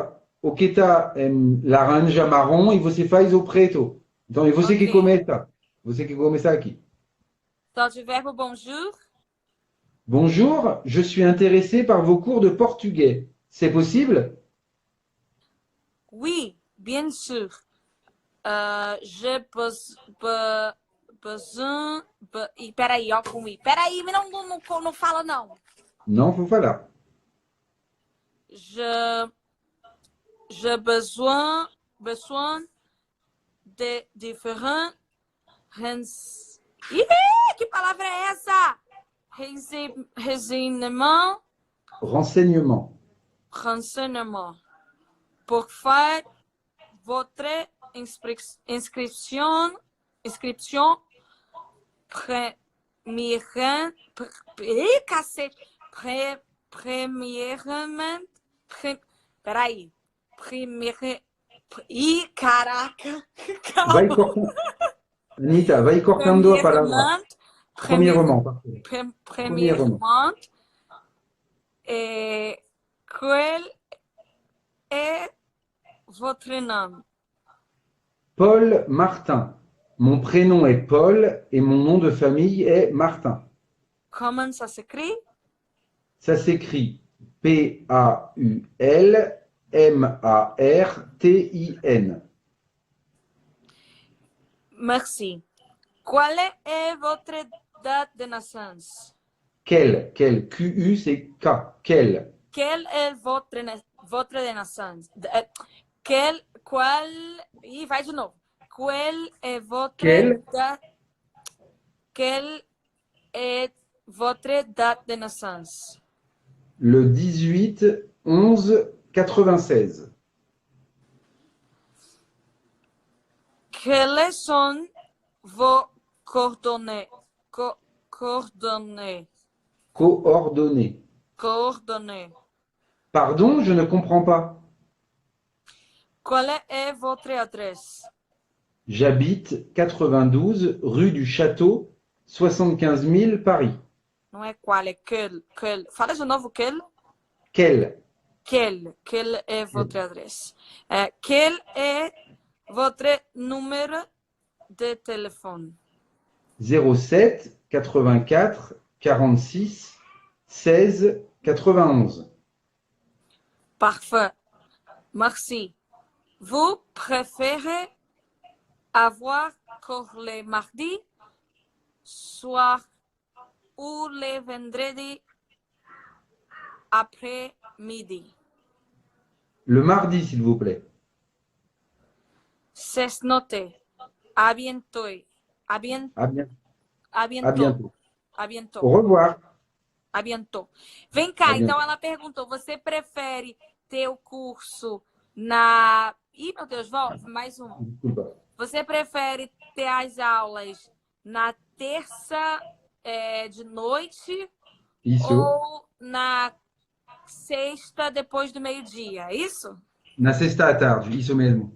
B: o que está em laranja marrom e você faz o preto. Então, é você que
A: Ok.
B: começa. Você que começa aqui.
A: Só de verbo bonjour.
B: Bonjour, je suis intéressé par vos cours de portugais. C'est possible?
A: Oui, bien sûr. J'ai besoin... Ih, peraí, ó, com I. Peraí, não fala, não.
B: Não, vou falar.
A: J'ai besoin de différents... Ih, que palavra é essa? Renseignement. Pour faire votre inscription premièrement. Ih, cacete! Premièrement. Peraí. Ih, caraca! Calma.
B: Vai cortando. Anitta, vai cortando a palavra. Premier roman, parfait. Premier roman.
A: Premièrement, quel est votre nom?
B: Paul Martin. Mon prénom est Paul et mon nom de famille est Martin.
A: Comment ça s'écrit?
B: Ça s'écrit Paulmartin.
A: Merci. Quelle est votre date de naissance?
B: Quel, QU c'est K, quel.
A: Quelle est votre de naissance? Quel, e vai de novo. Quelle est votre
B: Quel?
A: date? Quelle est votre date de naissance?
B: Le 18-11-96.
A: Quelles sont vos coordonnées? Coordonnées.
B: Coordonnées.
A: Coordonnées.
B: Pardon, je ne comprends pas.
A: Quelle est votre adresse?
B: J'habite 92 rue du Château, 75 000 Paris.
A: Não é qual, é quel. Fala de novo quel.
B: Quel?
A: Quel est votre adresse? Quel est votre numéro de téléphone?
B: 07 84 46 16 91.
A: Parfait. Merci. Vous préférez avoir cours le mardi soir ou le vendredi après-midi?
B: Le mardi, s'il vous plaît.
A: C'est noté. À bientôt. À
B: À, bien-
A: À
B: à
A: bientôt.
B: bientôt.
A: À bientôt.
B: Au revoir.
A: A bientôt. Vem cá,
B: A bientôt.
A: então ela perguntou: você prefere ter o curso na. Ih, meu Deus, volta, mais um.
B: Desculpa.
A: Você prefere ter as aulas na terça de noite
B: Isso.
A: ou na sexta depois do meio-dia? É isso?
B: Na sexta à tarde, isso mesmo.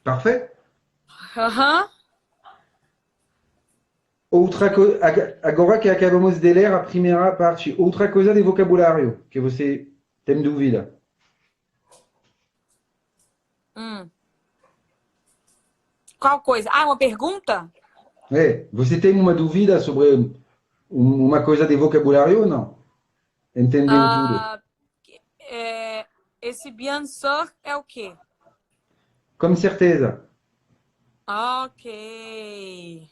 B: Parfait?
A: Aham.
B: Agora que acabamos de ler a primeira parte, outra coisa de vocabulário que você tem dúvida.
A: Qual coisa? Ah, uma pergunta?
B: É, você tem uma dúvida sobre uma coisa de vocabulário ou não? Entendeu tudo?
A: Esse bien sûr é o quê?
B: Com certeza.
A: Ok.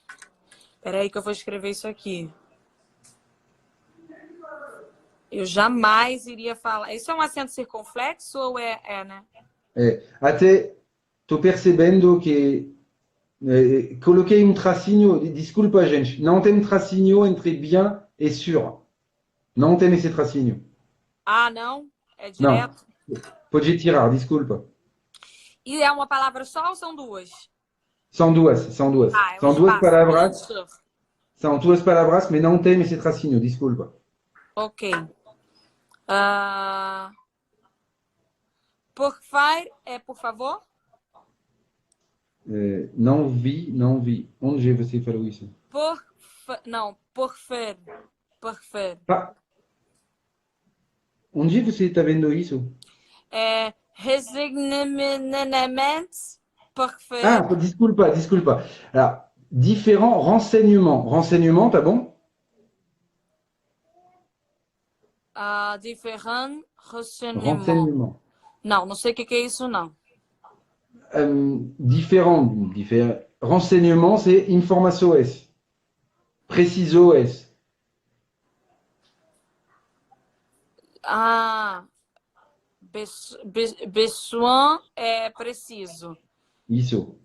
A: Peraí que eu vou escrever isso aqui. Eu jamais iria falar. Isso é um acento circunflexo ou né?
B: É, até estou percebendo que coloquei um tracinho, desculpa gente, não tem tracinho entre bien e sûr. Não tem esse tracinho.
A: Ah, não? É
B: Não,
A: direto?
B: pode tirar, desculpa.
A: E é uma palavra só ou são duas?
B: São duas.
A: Ah, é
B: São
A: um
B: duas
A: espaço.
B: palavras.
A: Isso.
B: São duas palavras, mas não tem esse tracinho, desculpa.
A: Ok. Por favor é por favor?
B: Não vi. Onde você falou isso?
A: Não, por favor. Por favor.
B: Ah, onde você está vendo isso?
A: Resignement, por favor.
B: Ah, desculpa. Alors, différents renseignements. Renseignements, tá bom?
A: Différent renseignement.
B: Renseignements.
A: Não sei o que é isso, não.
B: Différents. Renseignements, c'est informações. Precisões.
A: Besoin é preciso.
B: Isso.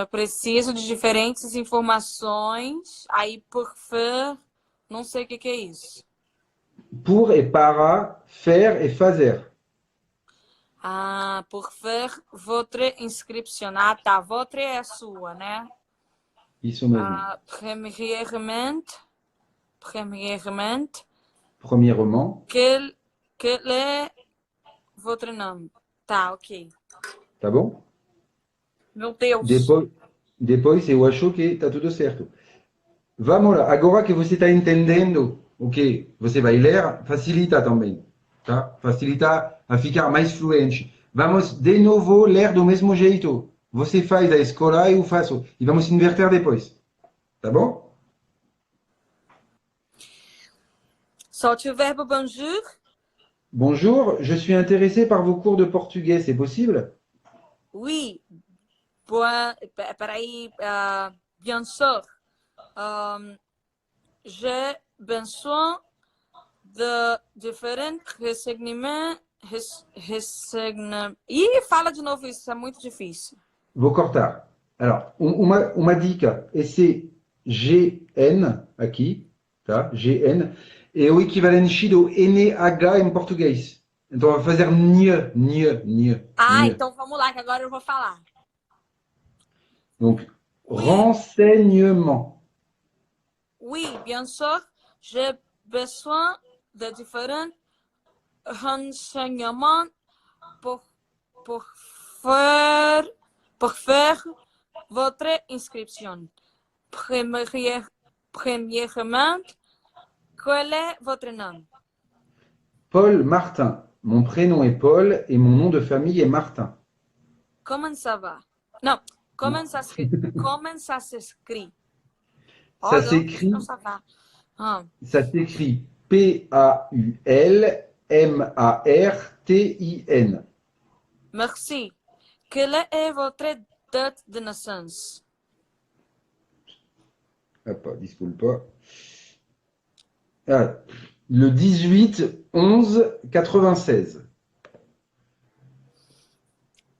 A: Preciso de diferentes informações. Aí, por favor, não sei o que é isso.
B: Pour et para, faire et fazer.
A: Por favor, votre inscription. Ah, tá. Votre é a sua, né?
B: Isso mesmo.
A: Premièrement.
B: Premièrement.
A: Quel est votre nom? Tá, ok.
B: Tá bom?
A: Meu Deus.
B: Depois eu acho que tá tudo certo. Vamos lá, agora que você está entendendo o que você vai ler, facilita também, tá? Facilita a ficar mais fluente. Vamos de novo ler do mesmo jeito. Você faz a escola e eu faço. E vamos inverter depois. Tá bom?
A: Solte o verbo bonjour.
B: Bonjour, je suis intéressé par vos cours de portugais, c'est possible?
A: Oui. Boa, peraí, bien sûr. J'ai besoin de diferentes ressignimentos. Ih, fala de novo isso é muito difícil.
B: Vou cortar. Alors, uma dica, esse GN aqui, tá? GN, é o equivalente do NH em português. Então, vai fazer NH, NH, NH.
A: Ah, então vamos lá, que agora eu vou falar.
B: Donc,
A: Oui.
B: renseignement.
A: Oui, bien sûr, j'ai besoin de différents renseignements pour, pour, faire, pour faire votre inscription. Premièrement, quel est votre nom?
B: Paul Martin. Mon prénom est Paul et mon nom de famille est Martin.
A: Comment ça va? Non, comment ça s'écrit?
B: Ça
A: Oh,
B: s'écrit,
A: non, ça va. Ah.
B: ça s'écrit Paulmartin.
A: Merci. Quelle est votre date de naissance?
B: Hop, disculpa. Ah, le 18-11-96.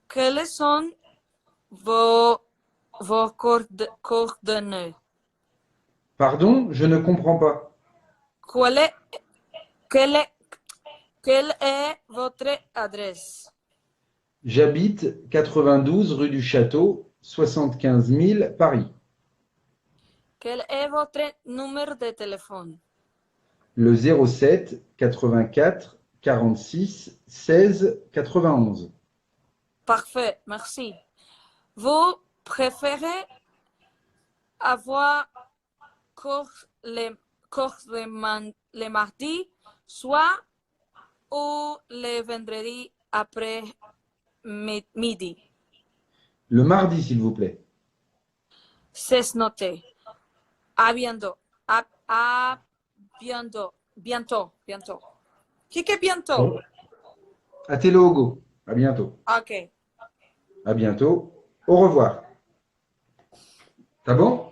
A: Quelles sont vos coordonnées?
B: Pardon, je ne comprends pas.
A: Quelle est votre adresse?
B: J'habite 92 rue du Château, 75 000 Paris.
A: Quel est votre numéro de téléphone?
B: Le 07 84 46 16 91.
A: Parfait, merci. Vous préférez avoir cours les mardis, soit ou les vendredis après midi?
B: Le mardi, s'il vous plaît.
A: C'est noté. À bientôt. À bientôt. Bientôt. Que é bientôt?
B: Até logo. À bientôt.
A: Ok.
B: À bientôt. Au revoir. Tá bom?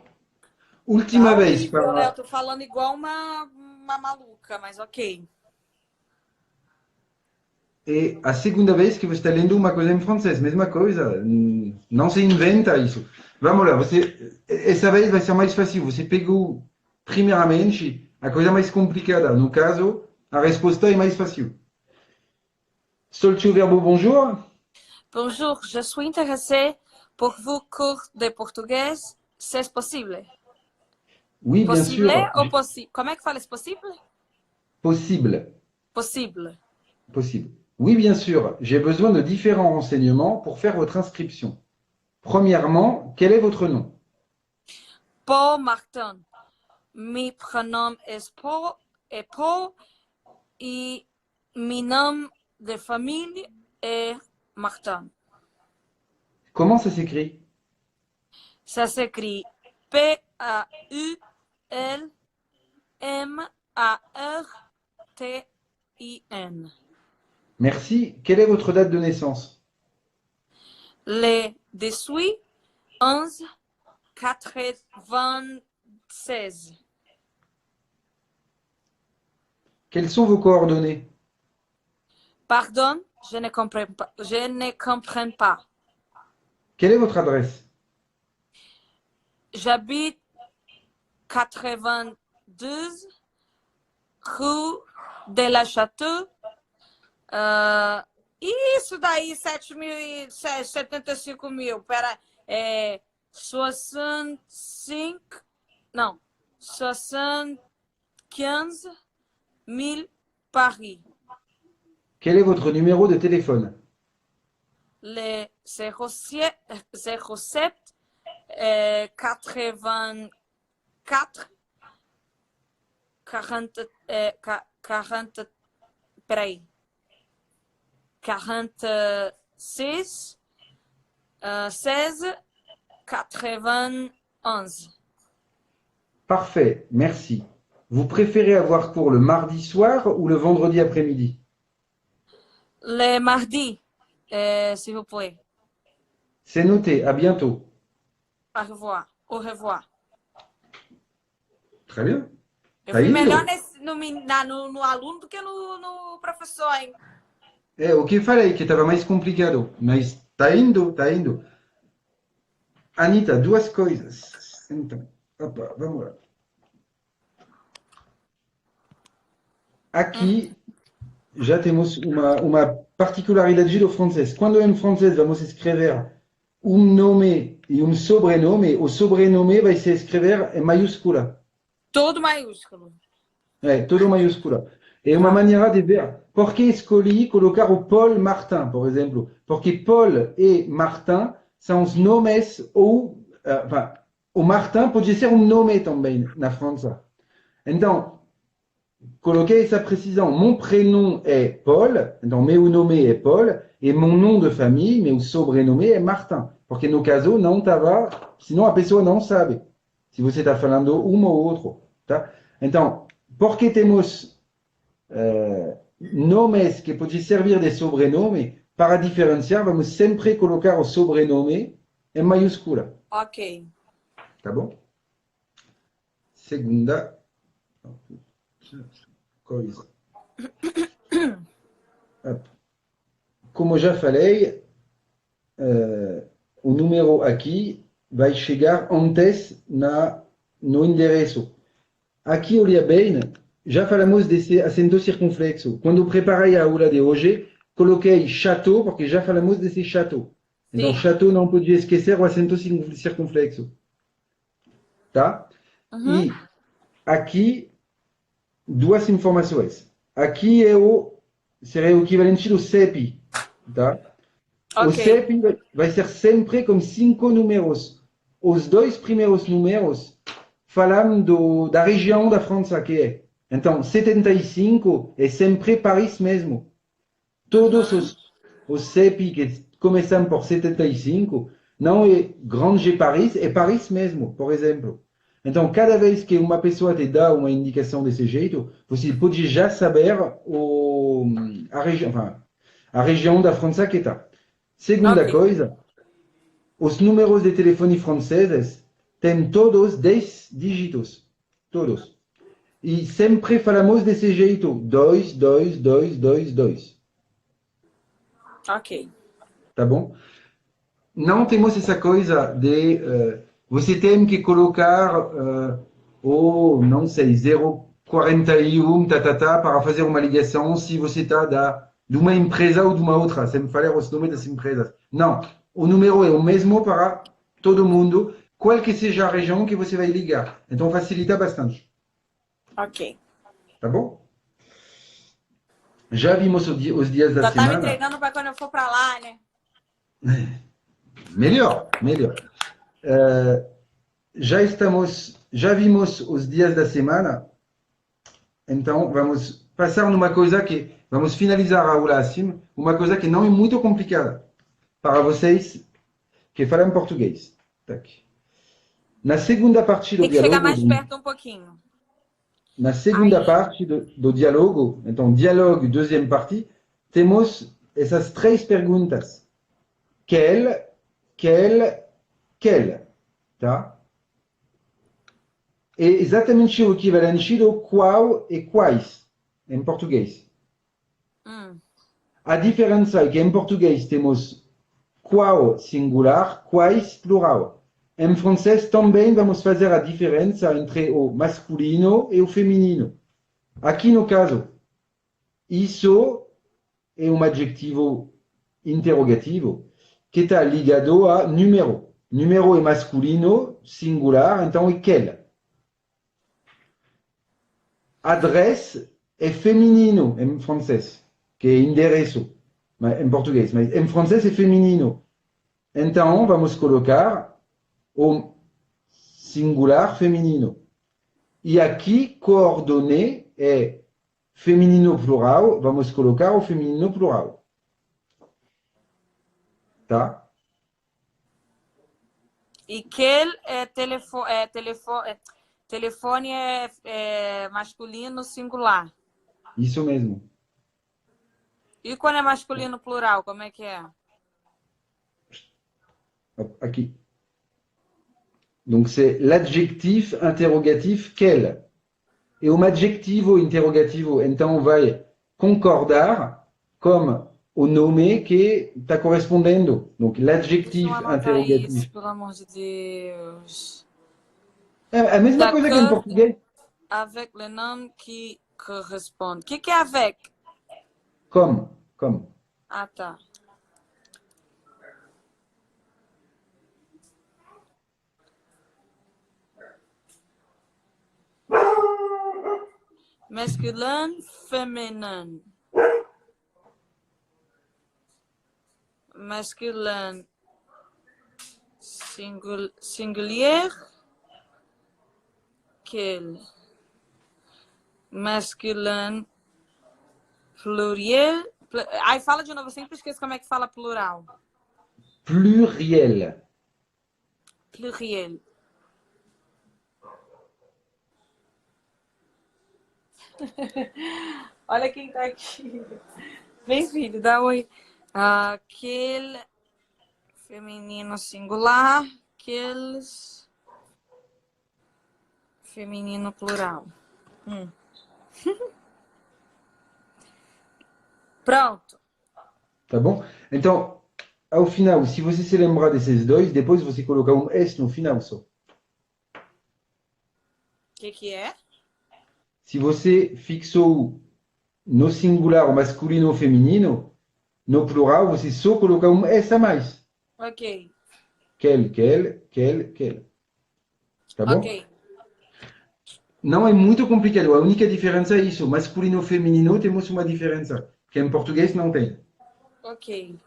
B: Última vez
A: horrível, né? Eu
B: para.
A: tô falando igual uma maluca, mas ok.
B: E a segunda vez que você está lendo uma coisa em francês, mesma coisa. Não se inventa isso. Vamos lá, essa vez vai ser mais fácil. Você pegou, primeiramente, a coisa mais complicada. No caso, a resposta é mais fácil. Solte o verbo bonjour.
A: Bonjour, je suis intéressée pour vos cours de portugais. C'est possible?
B: Oui, bien
A: Possible
B: sûr.
A: ou possible? Como é que fala esse possible?
B: Possible.
A: Possible.
B: Possible. Oui, bien sûr. J'ai besoin de différents renseignements pour faire votre inscription. Premièrement, quel est votre nom?
A: Paul Martin. Mi prénom est Paul et mi nom de famille est Martin.
B: Comment ça s'écrit?
A: Ça s'écrit Paulmartin.
B: Merci. Quelle est votre date de naissance?
A: Le 18 11 96.
B: Quelles sont vos coordonnées?
A: Pardon, je ne comprends pas.
B: Quelle est votre adresse?
A: J'habite 92 rue de la Château. Isso daí, 75 mil. Pera, 65. Não, 75 000 Paris.
B: Quel est votre numéro de téléphone?
A: Le 07 84 44, 40, 40, peraí, 46, 16, 91.
B: Parfait, merci. Vous préférez avoir cours le mardi soir ou le vendredi après-midi?
A: Le mardi, s'il vous plaît.
B: C'est noté, à bientôt.
A: Au revoir. Au revoir.
B: Très bien.
A: Eu
B: Tá
A: fui
B: indo?
A: melhor no aluno do que no professor, hein?
B: O que falei que estava mais complicado, mas tá indo, tá indo. Anita, duas coisas. Então, opa, vamos lá. Aqui já temos uma particularidade do francês. Quando em francês vamos escrever nome e sobrenome, o sobrenome vai se escrever em maiúscula.
A: Tudo maiúsculo.
B: Tudo maiúscula. É uma maneira de ver. Por que escolhi colocar o Paul Martin, por exemplo? Porque Paul e Martin são os nomes, ou o Martin pode ser um nome também na França. Então, coloquei essa precisão. Mon prénom é Paul, então meu nome é Paul, e mon nom de famille, meu sobrenome é Martin. Porque no caso não estava, senão a pessoa não sabe se você está falando um ou outro. Tá? Então, porque temos nomes que podem servir de sobrenome, para diferenciar, vamos sempre colocar o sobrenome em maiúscula.
A: Ok.
B: Tá bom? Segunda coisa. Como já falei, o número aqui vai chegar antes no endereço. Aqui, olha bem, já falamos desse acento circunflexo. Quando preparei a aula de hoje, coloquei château, porque já falamos desse château. Então, château não podia esquecer o acento circunflexo. Tá?
A: Uhum.
B: E aqui, duas informações. Aqui seria o equivalente do CEP. Tá?
A: Ok.
B: O CEP vai ser sempre com 5 números. Os dois primeiros números falam da região da França que é. Então, 75 é sempre Paris mesmo. Todos os CEP que começam por 75 não é Grande Paris, é Paris mesmo, por exemplo. Então, cada vez que uma pessoa te dá uma indicação desse jeito, você pode já saber a região da França que está. Segunda coisa, os números de telefone franceses têm todos 10 dígitos. Todos. E sempre falamos desse jeito. 2, 2, 2, 2, 2.
A: Ok.
B: Tá bom? Não temos essa coisa de você tem que colocar não sei, 041 para fazer uma ligação se você está de uma empresa ou de uma outra, sem falar os nomes das empresas. Não. O número é o mesmo para todo mundo, qual que seja a região que você vai ligar. Então facilita bastante.
A: Ok.
B: Tá bom? Já vimos os dias da
A: Já
B: semana.
A: tá me treinando para quando eu for para lá, né?
B: Melhor, melhor. Já vimos os dias da semana. Então vamos passar numa coisa que vamos finalizar a aula assim, uma coisa que não é muito complicada para vocês que falam português. Tac. Na segunda parte do
A: Tem que chegar
B: diálogo,
A: mais perto um pouquinho.
B: na segunda parte do diálogo, então diálogo, deuxième partie, temos essas três perguntas. Quel, tá? É exatamente o equivalente do qual e quais em português. A diferença é que em português temos qual singular, quais plural. Em francês também vamos fazer a diferença entre o masculino e o feminino. Aqui no caso, isso é um adjetivo interrogativo que está ligado a número. Número é masculino, singular, então é quel. Adresse é feminino em francês, que é endereço, em português, mas em francês é feminino. Então vamos colocar o singular feminino. E aqui, coordené é feminino plural, vamos colocar o feminino plural. Tá?
A: E quel telefone é masculino singular.
B: Isso mesmo.
A: E quando é masculino plural, como é que é?
B: Aqui. Donc, c'est l'adjectif interrogatif quel. E um adjetivo interrogativo, então, vai concordar com o nome que está correspondendo. Donc,
A: Deixa eu
B: l'adjectif
A: anotar
B: interrogatif.
A: isso, pelo amor de Deus.
B: É a mesma coisa que em português.
A: Avec le nom qui correspond. O que é avec?
B: Comme. Comme.
A: Ah, tá. Masculin, féminin. Masculin, singulier. Quel. Masculin, pluriel. Ai, fala de novo, eu sempre esqueço como é que fala plural.
B: Pluriel.
A: Pluriel. Olha quem tá aqui. Vem, filho, dá oi. Aquele feminino singular, aqueles feminino plural. Pronto.
B: Tá bom? Então, ao final, se você se lembrar desses dois, depois você coloca um S no final só.
A: O que é?
B: Se você fixou no singular masculino ou feminino, no plural você só coloca um S a mais.
A: Ok.
B: Quel. Tá bom?
A: Ok.
B: Não é muito complicado. A única diferença é isso. Masculino ou feminino temos uma diferença, que em português não tem.
A: Ok.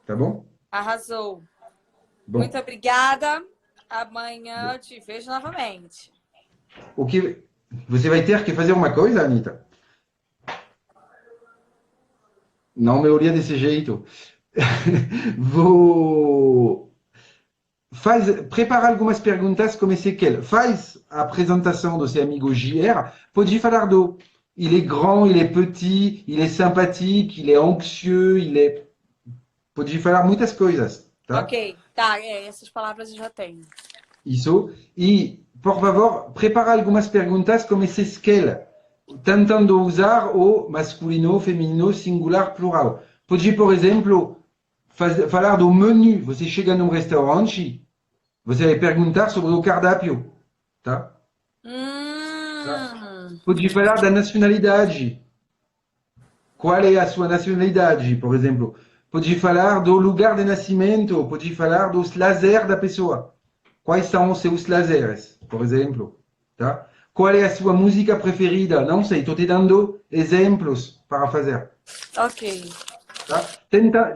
B: Tá bom?
A: Arrasou.
B: Bom,
A: Muito obrigada. Amanhã eu te vejo novamente.
B: o que você vai ter que fazer uma coisa, Anitta. Não me olhe desse jeito. Prepara algumas perguntas como esse que faz a apresentação do seu amigo JR. Pode falar do il est grand, il est petit, il est sympathique, il est anxieux, Pode falar muitas coisas, tá?
A: Ok. Tá, essas palavras eu já tenho.
B: Isso. E, por favor, prepara algumas perguntas como esse scale, tentando usar o masculino, feminino, singular, plural. Pode, por exemplo, falar do menu. Você chega num restaurante, você vai perguntar sobre o cardápio, tá? Pode falar da nacionalidade. Qual é a sua nacionalidade, por exemplo? Pode falar do lugar de nascimento, pode falar dos lazeres da pessoa. Quais são os seus lazeres, por exemplo? Tá? Qual é a sua música preferida? Não sei, estou te dando exemplos para fazer.
A: Ok.
B: Tá?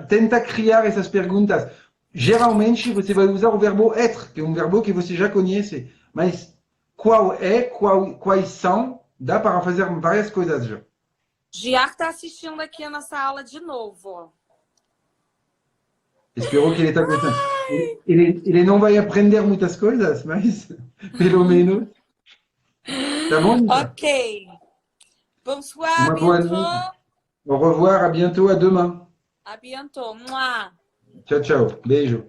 B: Tenta criar essas perguntas. Geralmente, você vai usar o verbo être, que é um verbo que você já conhece. Mas quais são, dá para fazer várias coisas já.
A: Giar está assistindo aqui nessa aula de novo, ó.
B: Espero que ele está gostando. Ele não vai aprender muitas coisas, mas pelo menos. Tá bom?
A: Ok. Bonsoir,
B: Uma boa
A: bientôt.
B: noite. Au revoir, à bientôt, à demain.
A: À bientôt. Mua.
B: Tchau, tchau. Beijo.